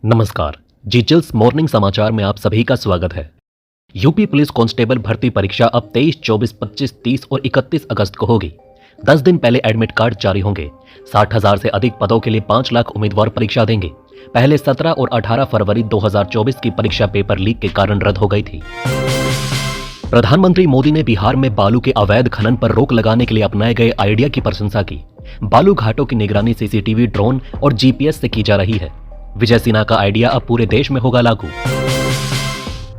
नमस्कार। जीचल्स मॉर्निंग समाचार में आप सभी का स्वागत है। यूपी पुलिस कांस्टेबल भर्ती परीक्षा अब 23, 24, 25, 30 और 31 अगस्त को होगी। 10 दिन पहले एडमिट कार्ड जारी होंगे। 60,000 से अधिक पदों के लिए 5 लाख उम्मीदवार परीक्षा देंगे। पहले 17 और 18 फरवरी 2024 की परीक्षा पेपर लीक के कारण रद्द हो गई थी। प्रधानमंत्री मोदी ने बिहार में बालू के अवैध खनन पर रोक लगाने के लिए अपनाए गए आइडिया की प्रशंसा की। बालू घाटों की निगरानी सीसीटीवी, ड्रोन और जीपीएस से की जा रही है। विजय सिन्हा का आइडिया अब पूरे देश में होगा लागू।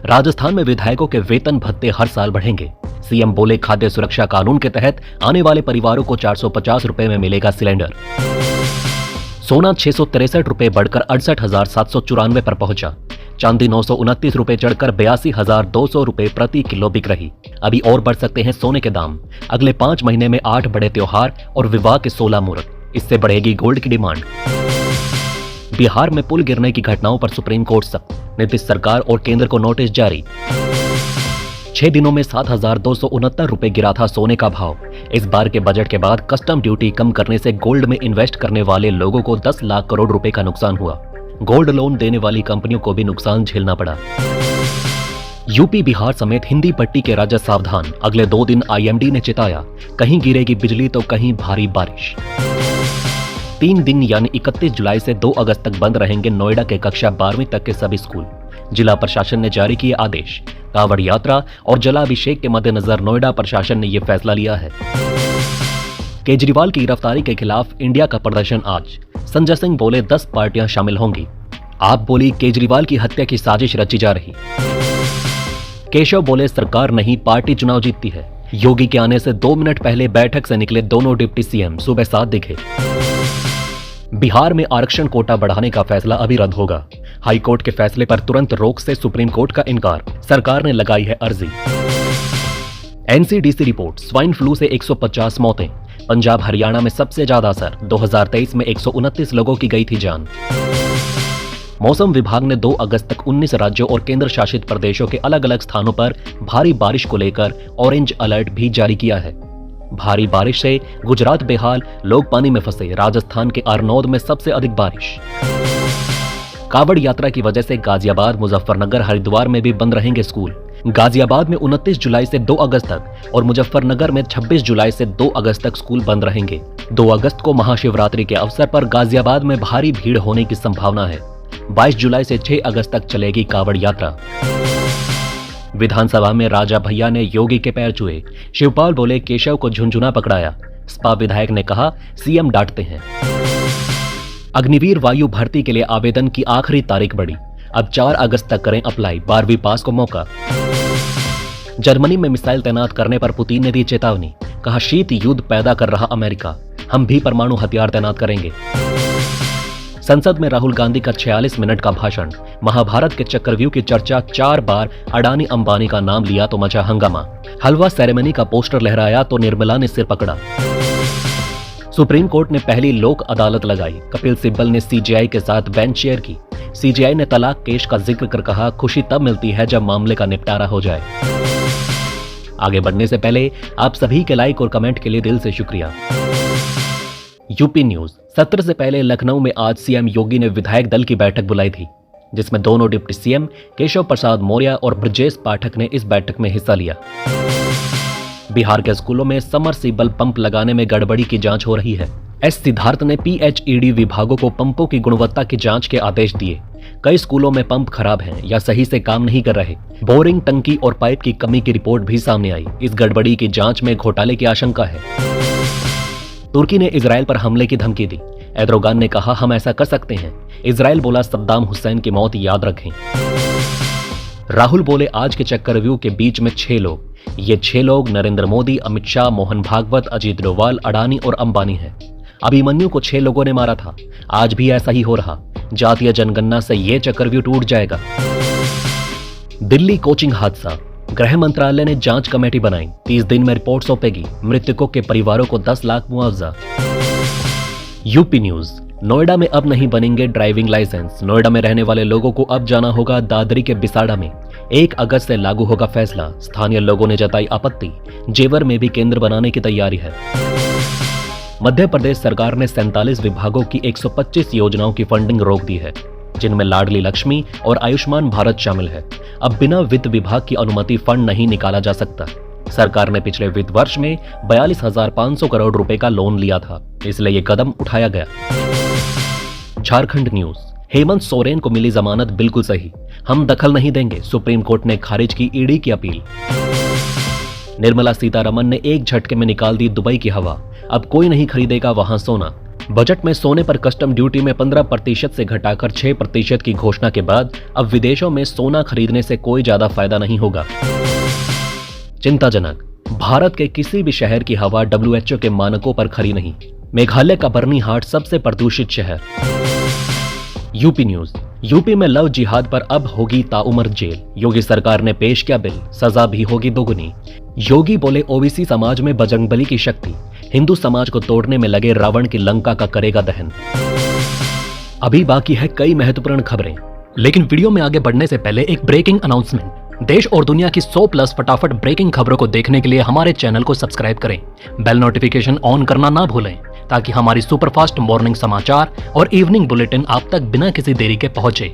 राजस्थान में विधायकों के वेतन भत्ते हर साल बढ़ेंगे। सीएम बोले खाद्य सुरक्षा कानून के तहत आने वाले परिवारों को 450 रुपए में मिलेगा सिलेंडर। सोना 663 रुपए बढ़कर 68,794 पर पहुंचा। चांदी 929 रुपए चढ़कर 82,200 रुपए प्रति किलो बिक रही। अभी और बढ़ सकते हैं सोने के दाम। अगले 5 महीने में 8 बड़े त्योहार और विवाह के 16 मुहूर्त। इससे बढ़ेगी गोल्ड की डिमांड। बिहार में पुल गिरने की घटनाओं पर सुप्रीम कोर्ट सख्त। नीतीश सरकार और केंद्र को नोटिस जारी। 6 दिनों में 7,269 रुपए गिरा था सोने का भाव। इस बार के बजट के बाद कस्टम ड्यूटी कम करने से गोल्ड में इन्वेस्ट करने वाले लोगों को 10 लाख करोड़ रुपए का नुकसान हुआ। गोल्ड लोन देने वाली कंपनियों को भी नुकसान झेलना पड़ा। यूपी, बिहार समेत हिंदी पट्टी के राज्य सावधान। अगले 2 दिन आईएमडी ने चिताया, कहीं गिरेगी बिजली तो कहीं भारी बारिश। 3 दिन यानी 31 जुलाई से 2 अगस्त तक बंद रहेंगे नोएडा के कक्षा 12वीं तक के सभी स्कूल। जिला प्रशासन ने जारी किए आदेश। कांवड़ यात्रा और जलाभिषेक के मद्देनजर नोएडा प्रशासन ने यह फैसला लिया है। केजरीवाल की गिरफ्तारी के खिलाफ इंडिया का प्रदर्शन आज। संजय सिंह बोले 10 पार्टियां शामिल होंगी। आप बोली केजरीवाल की हत्या की साजिश रची जा रही। केशव बोले सरकार नहीं पार्टी चुनाव जीतती है। योगी के आने से 2 मिनट पहले बैठक से निकले दोनों डिप्टी सीएम सुबह 7 दिखे। बिहार में आरक्षण कोटा बढ़ाने का फैसला अभी रद्द होगा। हाईकोर्ट के फैसले पर तुरंत रोक से सुप्रीम कोर्ट का इनकार। सरकार ने लगाई है अर्जी। एनसीडीसी रिपोर्ट, स्वाइन फ्लू से 150 मौतें। पंजाब हरियाणा में सबसे ज्यादा असर। 2023 में 129 लोगों की गई थी जान। मौसम विभाग ने 2 अगस्त तक 19 राज्यों और केंद्र शासित प्रदेशों के अलग अलग स्थानों पर भारी बारिश को लेकर ऑरेंज अलर्ट भी जारी किया है। भारी बारिश से गुजरात बेहाल, लोग पानी में फंसे। राजस्थान के अरनौद में सबसे अधिक बारिश। कांवड़ यात्रा की वजह से गाजियाबाद, मुजफ्फरनगर, हरिद्वार में भी बंद रहेंगे स्कूल। गाजियाबाद में 29 जुलाई से 2 अगस्त तक और मुजफ्फरनगर में 26 जुलाई से 2 अगस्त तक स्कूल बंद रहेंगे। 2 अगस्त को महाशिवरात्रि के अवसर पर गाजियाबाद में भारी भीड़ होने की संभावना है। 22 जुलाई से 6 अगस्त तक चलेगी कांवड़ यात्रा। विधानसभा में राजा भैया ने योगी के पैर छुए। शिवपाल बोले केशव को झुनझुना पकड़ाया। सपा विधायक ने कहा सीएम डांटते हैं। अग्निवीर वायु भर्ती के लिए आवेदन की आखिरी तारीख बढ़ी। अब 4 अगस्त तक करें अप्लाई। 12वीं पास को मौका। जर्मनी में मिसाइल तैनात करने पर पुतिन ने दी चेतावनी। कहा शीत युद्ध पैदा कर रहा अमेरिका, हम भी परमाणु हथियार तैनात करेंगे। संसद में राहुल गांधी का 46 मिनट का भाषण। महाभारत के चक्रव्यूह की चर्चा। 4 बार अडानी अंबानी का नाम लिया तो मचा हंगामा। हलवा सेरेमनी का पोस्टर लहराया तो निर्मला ने सिर पकड़ा। सुप्रीम कोर्ट ने पहली लोक अदालत लगाई। कपिल सिब्बल ने सीजेआई के साथ बेंच शेयर की। सीजेआई ने तलाक केस का जिक्र कर कहा खुशी तब मिलती है जब मामले का निपटारा हो जाए। आगे बढ़ने से पहले आप सभी के लाइक और कमेंट के लिए दिल से शुक्रिया। UP news. सत्र से पहले लखनऊ में आज सीएम योगी ने विधायक दल की बैठक बुलाई थी, जिसमें दोनों डिप्टी सीएम केशव प्रसाद मौर्य और ब्रजेश पाठक ने इस बैठक में हिस्सा लिया। बिहार के स्कूलों में समरसीबल पंप लगाने में गड़बड़ी की जांच हो रही है। एस सिद्धार्थ ने पीएचईडी विभागों को पंपों की गुणवत्ता की जांच के आदेश दिए। कई स्कूलों में पंप खराब हैं या सही से काम नहीं कर रहे। बोरिंग, टंकी और पाइप की कमी की रिपोर्ट भी सामने आई। इस गड़बड़ी की जांच में घोटाले की आशंका है। तुर्की ने इजराइल पर हमले की धमकी दी। एर्दोगान ने कहा हम ऐसा कर सकते हैं। इजराइल बोला सद्दाम हुसैन की मौत याद रखें। राहुल बोले आज के चक्रव्यूह के बीच में 6 लोग। ये 6 लोग नरेंद्र मोदी, अमित शाह, मोहन भागवत, अजीत डोवाल, अडानी और अंबानी हैं। अभिमन्यु को 6 लोगों ने मारा था। आज भी ऐसा ही हो रहा। जातीय जनगणना से ये चक्रव्यूह टूट जाएगा। दिल्ली कोचिंग हादसा। गृह मंत्रालय ने जांच कमेटी बनाई। 30 दिन में रिपोर्ट सौंपेगी। मृतकों के परिवारों को 10 लाख मुआवजा। UP news. नोएडा में अब नहीं बनेंगे ड्राइविंग लाइसेंस। नोएडा में रहने वाले लोगों को अब जाना होगा दादरी के बिसाड़ा में। 1 अगस्त से लागू होगा फैसला। स्थानीय लोगों ने जताई आपत्ति। जेवर में भी केंद्र बनाने की तैयारी है। मध्य प्रदेश सरकार ने 47 विभागों की 125 योजनाओं की फंडिंग रोक दी है। जिनमें लाडली लक्ष्मी और आयुष्मान भारत शामिल है। अब बिना वित्त विभाग की अनुमति फंड नहीं निकाला जा सकता। सरकार ने पिछले वित्त वर्ष में 42,500 करोड़ रुपए का लोन लिया था, इसलिए यह कदम उठाया गया। झारखंड न्यूज। हेमंत सोरेन को मिली जमानत बिल्कुल सही, हम दखल नहीं देंगे, सुप्रीम कोर्ट ने खारिज की ईडी की अपील। निर्मला सीतारमण ने एक झटके में निकाल दी दुबई की हवा, अब कोई नहीं खरीदेगा वहां सोना। बजट में सोने पर कस्टम ड्यूटी में 15% से घटाकर 6% की घोषणा के बाद अब विदेशों में सोना खरीदने से कोई ज्यादा फायदा नहीं होगा। चिंताजनक, भारत के किसी भी शहर की हवा WHO के मानकों पर खरी नहीं। मेघालय का बर्नीहाट सबसे प्रदूषित शहर। UP news. यूपी में लव जिहाद पर अब होगी ताउम्र जेल, योगी सरकार ने पेश किया बिल, सजा भी होगी दोगुनी। योगी बोले ओबीसी समाज में बजरंगबली की शक्ति, हिंदू समाज को तोड़ने में लगे रावण की लंका का करेगा दहन। अभी बाकी है कई महत्वपूर्ण खबरें, लेकिन वीडियो में आगे बढ़ने से पहले एक ब्रेकिंग अनाउंसमेंट। देश और दुनिया की 100+ फटाफट ब्रेकिंग खबरों को देखने के लिए हमारे चैनल को सब्सक्राइब करें, बेल नोटिफिकेशन ऑन करना ना भूलें, ताकि हमारी सुपरफास्ट मॉर्निंग समाचार और इवनिंग बुलेटिन आप तक बिना किसी देरी के पहुंचे।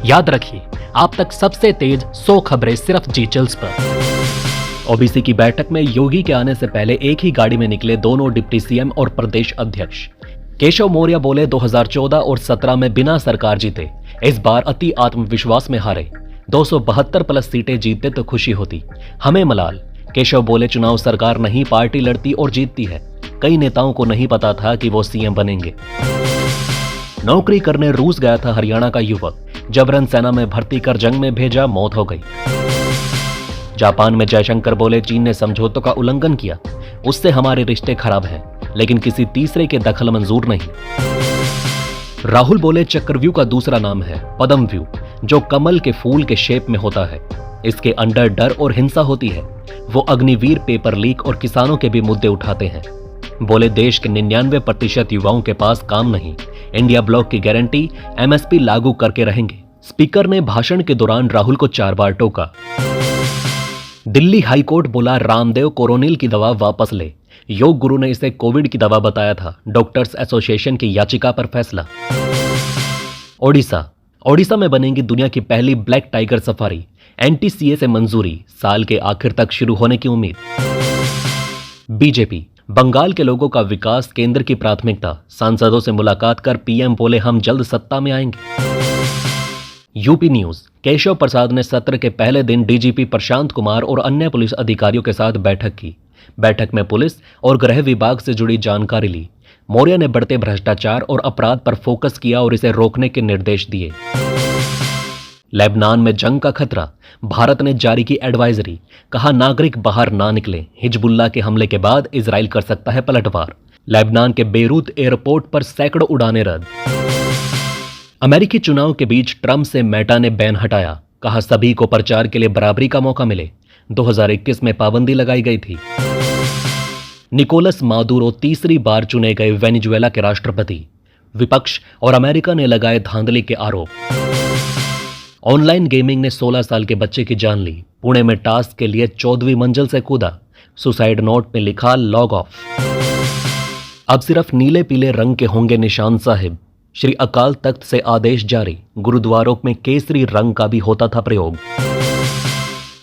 याद रखिए, आप तक सबसे तेज 100 खबरें सिर्फ जी चैनल्स पर। ओबीसी की बैठक में योगी के आने से पहले एक ही गाड़ी में निकले दोनों डिप्टी सीएम और प्रदेश अध्यक्ष। केशव मौर्य बोले 2014 और 17 में बिना सरकार जीते, इस बार अति आत्मविश्वास में हारे। 272+ सीटें जीतते तो खुशी होती, हमें मलाल। केशव बोले चुनाव सरकार नहीं पार्टी लड़ती और जीतती है, कई नेताओं को नहीं पता था कि वो सीएम बनेंगे। नौकरी करने रूस गया था हरियाणा का युवक, जबरन सेना में भर्ती कर जंग में भेजा, मौत हो गई। जापान में जयशंकर बोले चीन ने समझौतों का उल्लंघन किया, उससे हमारे रिश्ते खराब हैं, लेकिन किसी तीसरे के दखल मंजूर नहीं। राहुल बोले चक्रव्यूह का दूसरा नाम है पद्मव्यूह, जो कमल के फूल के शेप में होता है, इसके अंदर डर और हिंसा होती है। वो अग्निवीर, पेपर लीक और किसानों के भी मुद्दे उठाते हैं। बोले देश के 99% युवाओं के पास काम नहीं, इंडिया ब्लॉक की गारंटी MSP लागू करके रहेंगे। स्पीकर ने भाषण के दौरान राहुल को 4 बार टोका। दिल्ली हाईकोर्ट बोला रामदेव कोरोनिल की दवा वापस ले, योग गुरु ने इसे कोविड की दवा बताया था, डॉक्टर्स एसोसिएशन की याचिका पर फैसला। ओडिशा में बनेगी दुनिया की पहली ब्लैक टाइगर सफारी, NTCA से मंजूरी, साल के आखिर तक शुरू होने की उम्मीद। बीजेपी, बंगाल के लोगों का विकास केंद्र की प्राथमिकता, सांसदों से मुलाकात कर PM बोले हम जल्द सत्ता में आएंगे। UP news. केशव प्रसाद ने सत्र के पहले दिन DGP प्रशांत कुमार और अन्य पुलिस अधिकारियों के साथ बैठक की। बैठक में पुलिस और गृह विभाग से जुड़ी जानकारी ली। मौर्य ने बढ़ते भ्रष्टाचार और अपराध पर फोकस किया और इसे रोकने के निर्देश दिए। लेबनान में जंग का खतरा, भारत ने जारी की एडवाइजरी, कहा नागरिक बाहर ना निकले, हिजबुल्लाह के हमले के बाद इजराइल कर सकता है पलटवार। लेबनान के बेरूत एयरपोर्ट पर सैकड़ों उड़ानें रद्द। अमेरिकी चुनाव के बीच ट्रंप से मेटा ने बैन हटाया, कहा सभी को प्रचार के लिए बराबरी का मौका मिले। 2021 में पाबंदी लगाई गई थी। निकोलस मादुरो तीसरी बार चुने गए वेनेजुएला के राष्ट्रपति, विपक्ष और अमेरिका ने लगाए धांधली के आरोप। ऑनलाइन गेमिंग ने 16 साल के बच्चे की जान ली, पुणे में टास्क के लिए 14वीं मंजिल से कूदा, सुसाइड नोट में लिखा लॉग ऑफ। अब सिर्फ नीले पीले रंग के होंगे निशान साहिब, श्री अकाल तख्त से आदेश जारी, गुरुद्वारों में केसरी रंग का भी होता था प्रयोग।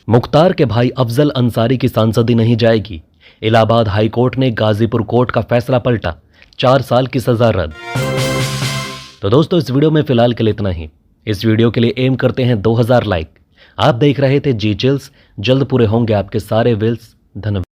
मुख्तार के भाई अफजल अंसारी की सांसदी नहीं जाएगी, इलाहाबाद हाईकोर्ट ने गाजीपुर कोर्ट का फैसला पलटा, 4 साल की सजा रद्द। तो दोस्तों इस वीडियो में फिलहाल के लिए इतना ही। इस वीडियो के लिए एम करते हैं 2000 लाइक। आप देख रहे थे जी चिल्स, जल्द पूरे होंगे आपके सारे विल्स। धन्यवाद।